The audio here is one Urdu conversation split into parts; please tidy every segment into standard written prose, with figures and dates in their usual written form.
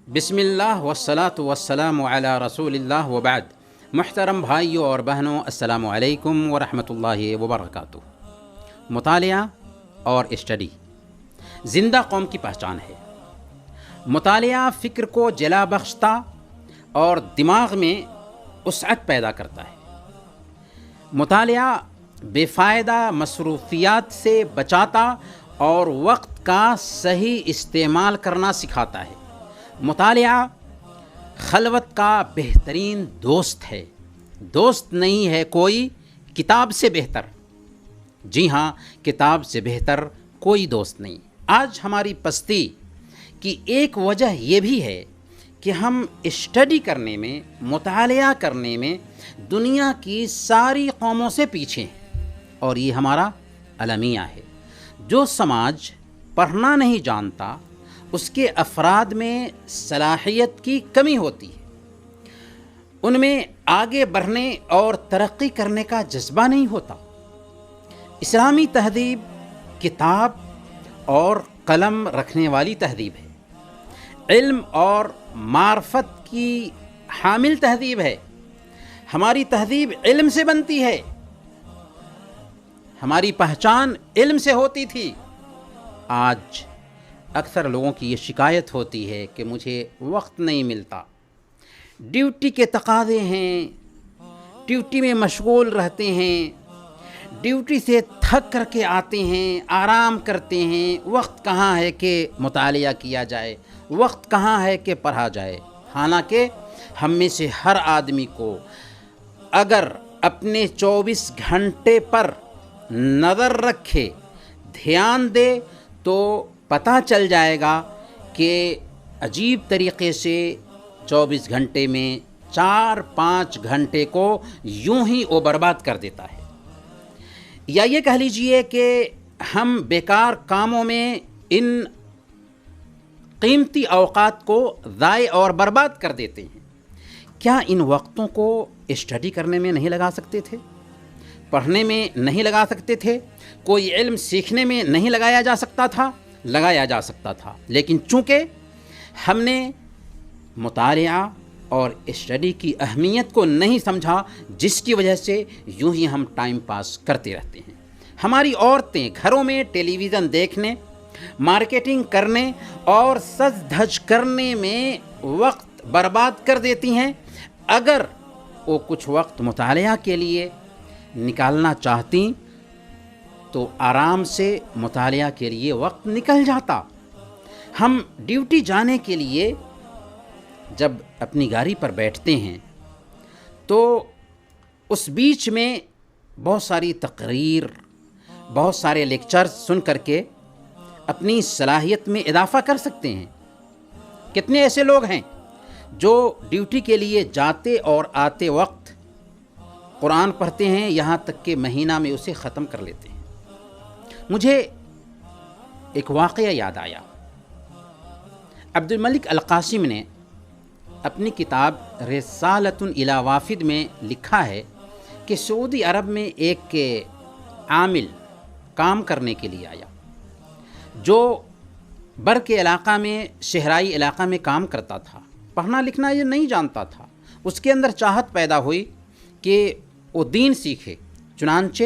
بسم اللہ والصلاة والسلام علی رسول اللہ وبعد۔ محترم بھائیوں اور بہنوں، السلام علیکم ورحمۃ اللہ وبرکاتہ۔ مطالعہ اور اسٹڈی زندہ قوم کی پہچان ہے۔ مطالعہ فکر کو جلا بخشتا اور دماغ میں وسعت پیدا کرتا ہے۔ مطالعہ بے فائدہ مصروفیات سے بچاتا اور وقت کا صحیح استعمال کرنا سکھاتا ہے۔ مطالعہ خلوت کا بہترین دوست ہے۔ دوست نہیں ہے کوئی کتاب سے بہتر۔ جی ہاں، کتاب سے بہتر کوئی دوست نہیں۔ آج ہماری پستی کی ایک وجہ یہ بھی ہے کہ ہم اسٹڈی کرنے میں، مطالعہ کرنے میں دنیا کی ساری قوموں سے پیچھے ہیں، اور یہ ہمارا المیہ ہے۔ جو سماج پڑھنا نہیں جانتا، اس کے افراد میں صلاحیت کی کمی ہوتی ہے۔ ان میں آگے بڑھنے اور ترقی کرنے کا جذبہ نہیں ہوتا۔ اسلامی تہذیب کتاب اور قلم رکھنے والی تہذیب ہے، علم اور معرفت کی حامل تہذیب ہے۔ ہماری تہذیب علم سے بنتی ہے، ہماری پہچان علم سے ہوتی تھی۔ آج اکثر لوگوں کی یہ شکایت ہوتی ہے کہ مجھے وقت نہیں ملتا، ڈیوٹی کے تقاضے ہیں، ڈیوٹی میں مشغول رہتے ہیں، ڈیوٹی سے تھک کر کے آتے ہیں، آرام کرتے ہیں، وقت کہاں ہے کہ مطالعہ کیا جائے، وقت کہاں ہے کہ پڑھا جائے۔ حالانکہ ہم میں سے ہر آدمی کو اگر اپنے 24 گھنٹے پر نظر رکھے، دھیان دے، تو پتہ چل جائے گا کہ عجیب طریقے سے 24 گھنٹے میں 4-5 گھنٹے کو یوں ہی وہ برباد کر دیتا ہے۔ یا یہ کہہ لیجئے کہ ہم بیکار کاموں میں ان قیمتی اوقات کو ضائع اور برباد کر دیتے ہیں۔ کیا ان وقتوں کو اسٹڈی کرنے میں نہیں لگا سکتے تھے؟ پڑھنے میں نہیں لگا سکتے تھے؟ کوئی علم سیکھنے میں نہیں لگایا جا سکتا تھا؟ لگایا جا سکتا تھا، لیکن چونکہ ہم نے مطالعہ اور اسٹڈی کی اہمیت کو نہیں سمجھا، جس کی وجہ سے یوں ہی ہم ٹائم پاس کرتے رہتے ہیں۔ ہماری عورتیں گھروں میں ٹیلی ویژن دیکھنے، مارکیٹنگ کرنے اور سج دھج کرنے میں وقت برباد کر دیتی ہیں۔ اگر وہ کچھ وقت مطالعہ کے لیے نکالنا چاہتی تو آرام سے مطالعہ کے لیے وقت نکل جاتا۔ ہم ڈیوٹی جانے کے لیے جب اپنی گاڑی پر بیٹھتے ہیں تو اس بیچ میں بہت ساری تقریر، بہت سارے لیکچرز سن کر کے اپنی صلاحیت میں اضافہ کر سکتے ہیں۔ کتنے ایسے لوگ ہیں جو ڈیوٹی کے لیے جاتے اور آتے وقت قرآن پڑھتے ہیں، یہاں تک کہ مہینہ میں اسے ختم کر لیتے ہیں۔ مجھے ایک واقعہ یاد آیا۔ عبد الملک القاسم نے اپنی کتاب رسالۃ الی وافد میں لکھا ہے کہ سعودی عرب میں ایک عامل کام کرنے کے لیے آیا، جو بر کے علاقہ میں، صحرائی علاقہ میں کام کرتا تھا، پڑھنا لکھنا یہ نہیں جانتا تھا۔ اس کے اندر چاہت پیدا ہوئی کہ وہ دین سیکھے، چنانچہ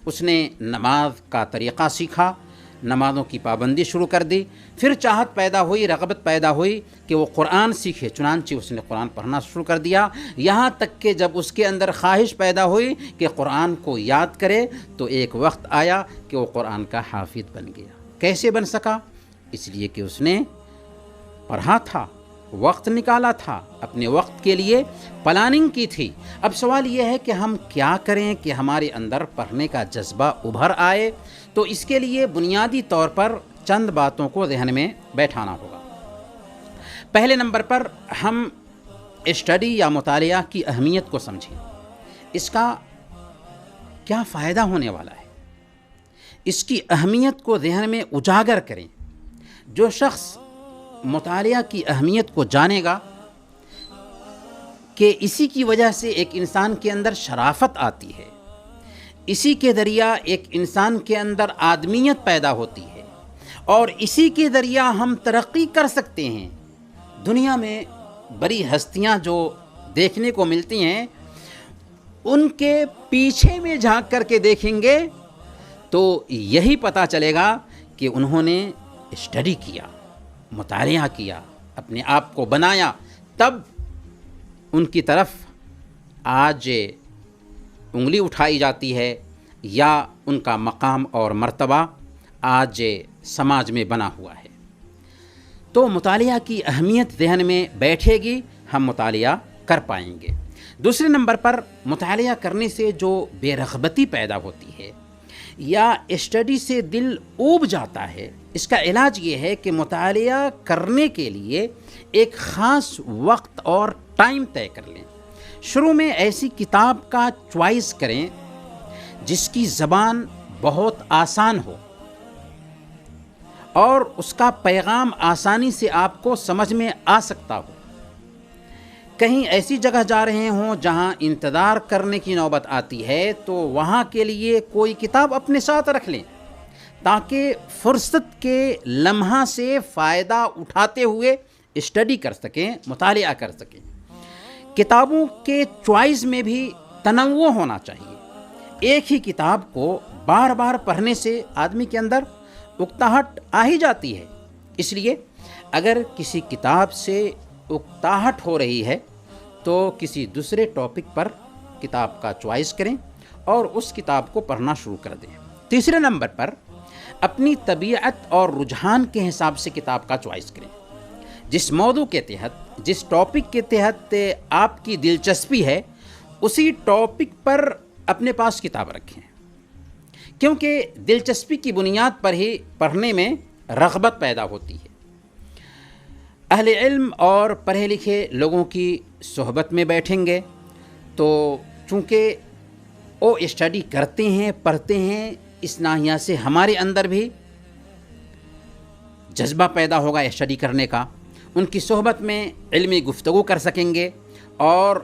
اس نے نماز کا طریقہ سیکھا، نمازوں کی پابندی شروع کر دی۔ پھر چاہت پیدا ہوئی، رغبت پیدا ہوئی کہ وہ قرآن سیکھے، چنانچہ اس نے قرآن پڑھنا شروع کر دیا، یہاں تک کہ جب اس کے اندر خواہش پیدا ہوئی کہ قرآن کو یاد کرے تو ایک وقت آیا کہ وہ قرآن کا حافظ بن گیا۔ کیسے بن سکا؟ اس لیے کہ اس نے پڑھا تھا، وقت نکالا تھا، اپنے وقت کے لیے پلاننگ کی تھی۔ اب سوال یہ ہے کہ ہم کیا کریں کہ ہمارے اندر پڑھنے کا جذبہ ابھر آئے؟ تو اس کے لیے بنیادی طور پر چند باتوں کو ذہن میں بیٹھانا ہوگا۔ پہلے نمبر پر ہم اسٹڈی یا مطالعہ کی اہمیت کو سمجھیں۔ اس کا کیا فائدہ ہونے والا ہے، اس کی اہمیت کو ذہن میں اجاگر کریں۔ جو شخص مطالعہ کی اہمیت کو جانے گا کہ اسی کی وجہ سے ایک انسان کے اندر شرافت آتی ہے، اسی کے ذریعہ ایک انسان کے اندر آدمیت پیدا ہوتی ہے، اور اسی کے ذریعہ ہم ترقی کر سکتے ہیں۔ دنیا میں بڑی ہستیاں جو دیکھنے کو ملتی ہیں، ان کے پیچھے میں جھانک کر کے دیکھیں گے تو یہی پتہ چلے گا کہ انہوں نے اسٹڈی کیا، مطالعہ کیا، اپنے آپ کو بنایا، تب ان کی طرف آج انگلی اٹھائی جاتی ہے یا ان کا مقام اور مرتبہ آج سماج میں بنا ہوا ہے۔ تو مطالعہ کی اہمیت ذہن میں بیٹھے گی، ہم مطالعہ کر پائیں گے۔ دوسرے نمبر پر مطالعہ کرنے سے جو بے رغبتی پیدا ہوتی ہے یا اسٹڈی سے دل اوب جاتا ہے، اس کا علاج یہ ہے کہ مطالعہ کرنے کے لیے ایک خاص وقت اور ٹائم طے کر لیں۔ شروع میں ایسی کتاب کا چوائس کریں جس کی زبان بہت آسان ہو اور اس کا پیغام آسانی سے آپ کو سمجھ میں آ سکتا ہو۔ کہیں ایسی جگہ جا رہے ہوں جہاں انتظار کرنے کی نوبت آتی ہے تو وہاں کے لیے کوئی کتاب اپنے ساتھ رکھ لیں تاکہ فرصت کے لمحہ سے فائدہ اٹھاتے ہوئے اسٹڈی کر سکیں، مطالعہ کر سکیں۔ کتابوں کے چوائس میں بھی تنوع ہونا چاہیے۔ ایک ہی کتاب کو بار بار پڑھنے سے آدمی کے اندر اکتاہٹ آ ہی جاتی ہے۔ اس لیے اگر کسی کتاب سے اکتاہٹ ہو رہی ہے تو کسی دوسرے ٹاپک پر کتاب کا چوائس کریں اور اس کتاب کو پڑھنا شروع کر دیں۔ تیسرے نمبر پر اپنی طبیعت اور رجحان کے حساب سے کتاب کا چوائس کریں۔ جس موضوع کے تحت، جس ٹاپک کے تحت آپ کی دلچسپی ہے، اسی ٹاپک پر اپنے پاس کتاب رکھیں، کیونکہ دلچسپی کی بنیاد پر ہی پڑھنے میں رغبت پیدا ہوتی ہے۔ اہل علم اور پڑھے لکھے لوگوں کی صحبت میں بیٹھیں گے تو چونکہ وہ اسٹڈی کرتے ہیں، پڑھتے ہیں، اس ناحیہ سے ہمارے اندر بھی جذبہ پیدا ہوگا اسٹڈی کرنے کا۔ ان کی صحبت میں علمی گفتگو کر سکیں گے اور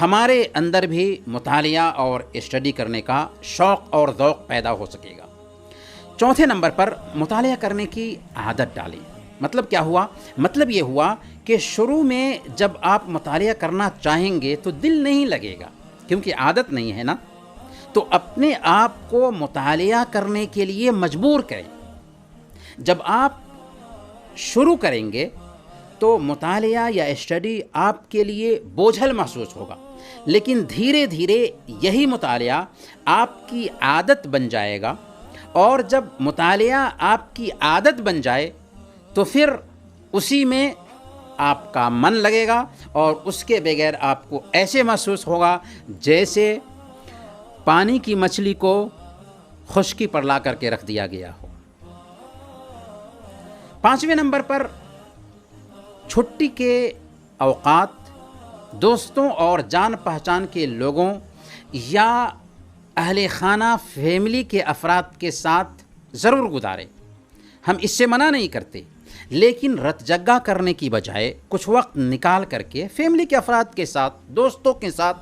ہمارے اندر بھی مطالعہ اور اسٹڈی کرنے کا شوق اور ذوق پیدا ہو سکے گا۔ چوتھے نمبر پر مطالعہ کرنے کی عادت ڈالیں۔ مطلب کیا ہوا؟ مطلب یہ ہوا کہ شروع میں جب آپ مطالعہ کرنا چاہیں گے تو دل نہیں لگے گا، کیونکہ عادت نہیں ہے نا۔ تو اپنے آپ کو مطالعہ کرنے کے لیے مجبور کریں۔ جب آپ شروع کریں گے تو مطالعہ یا اسٹڈی آپ کے لیے بوجھل محسوس ہوگا، لیکن دھیرے دھیرے یہی مطالعہ آپ کی عادت بن جائے گا، اور جب مطالعہ آپ کی عادت بن جائے تو پھر اسی میں آپ کا من لگے گا اور اس کے بغیر آپ کو ایسے محسوس ہوگا جیسے پانی کی مچھلی کو خشکی پر لا کر کے رکھ دیا گیا ہو۔ پانچویں نمبر پر چھٹی کے اوقات دوستوں اور جان پہچان کے لوگوں یا اہل خانہ فیملی کے افراد کے ساتھ ضرور گزاریں۔ ہم اس سے منع نہیں کرتے، لیکن رت جگہ کرنے کی بجائے کچھ وقت نکال کر کے فیملی کے افراد کے ساتھ، دوستوں کے ساتھ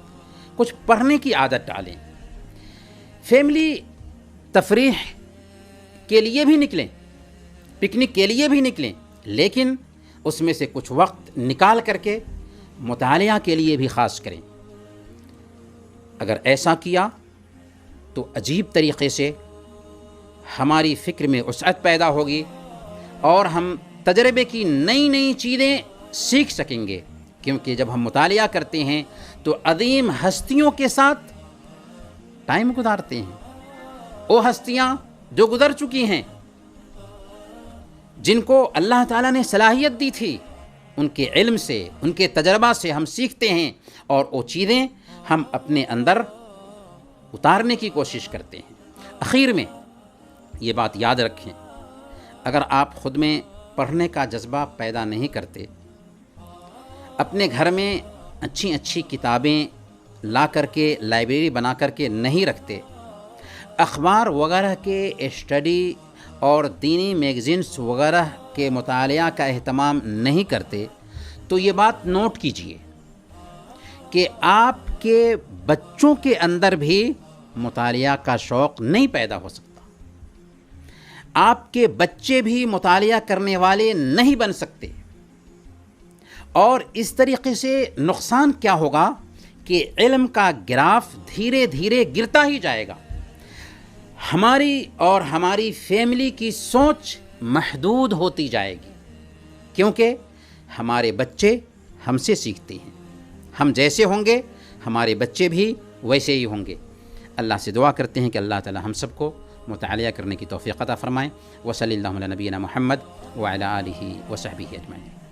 کچھ پڑھنے کی عادت ڈالیں۔ فیملی تفریح کے لیے بھی نکلیں، پکنک کے لیے بھی نکلیں، لیکن اس میں سے کچھ وقت نکال کر کے مطالعہ کے لیے بھی خاص کریں۔ اگر ایسا کیا تو عجیب طریقے سے ہماری فکر میں وسعت پیدا ہوگی اور ہم تجربے کی نئی نئی چیزیں سیکھ سکیں گے، کیونکہ جب ہم مطالعہ کرتے ہیں تو عظیم ہستیوں کے ساتھ ٹائم گزارتے ہیں۔ وہ ہستیاں جو گزر چکی ہیں، جن کو اللہ تعالیٰ نے صلاحیت دی تھی، ان کے علم سے، ان کے تجربہ سے ہم سیکھتے ہیں اور وہ چیزیں ہم اپنے اندر اتارنے کی کوشش کرتے ہیں۔ اخیر میں یہ بات یاد رکھیں، اگر آپ خود میں پڑھنے کا جذبہ پیدا نہیں کرتے، اپنے گھر میں اچھی اچھی کتابیں لا کر کے لائبریری بنا کر کے نہیں رکھتے، اخبار وغیرہ کے اسٹڈی اور دینی میگزینس وغیرہ کے مطالعہ کا اہتمام نہیں کرتے، تو یہ بات نوٹ کیجئے کہ آپ کے بچوں کے اندر بھی مطالعہ کا شوق نہیں پیدا ہو سکتا، آپ کے بچے بھی مطالعہ کرنے والے نہیں بن سکتے۔ اور اس طریقے سے نقصان کیا ہوگا کہ علم کا گراف دھیرے دھیرے گرتا ہی جائے گا. ہماری اور ہماری فیملی کی سوچ محدود ہوتی جائے گی، کیونکہ ہمارے بچے ہم سے سیکھتے ہیں. ہم جیسے ہوں گے ہمارے بچے بھی ویسے ہی ہوں گے. اللہ سے دعا کرتے ہیں کہ اللہ تعالی ہم سب کو مطالعہ کرنے کی توفیق عطا فرمائیں. وصلی اللہ علی نبینا محمد وعلی آلہ وصحبہ اجمعین.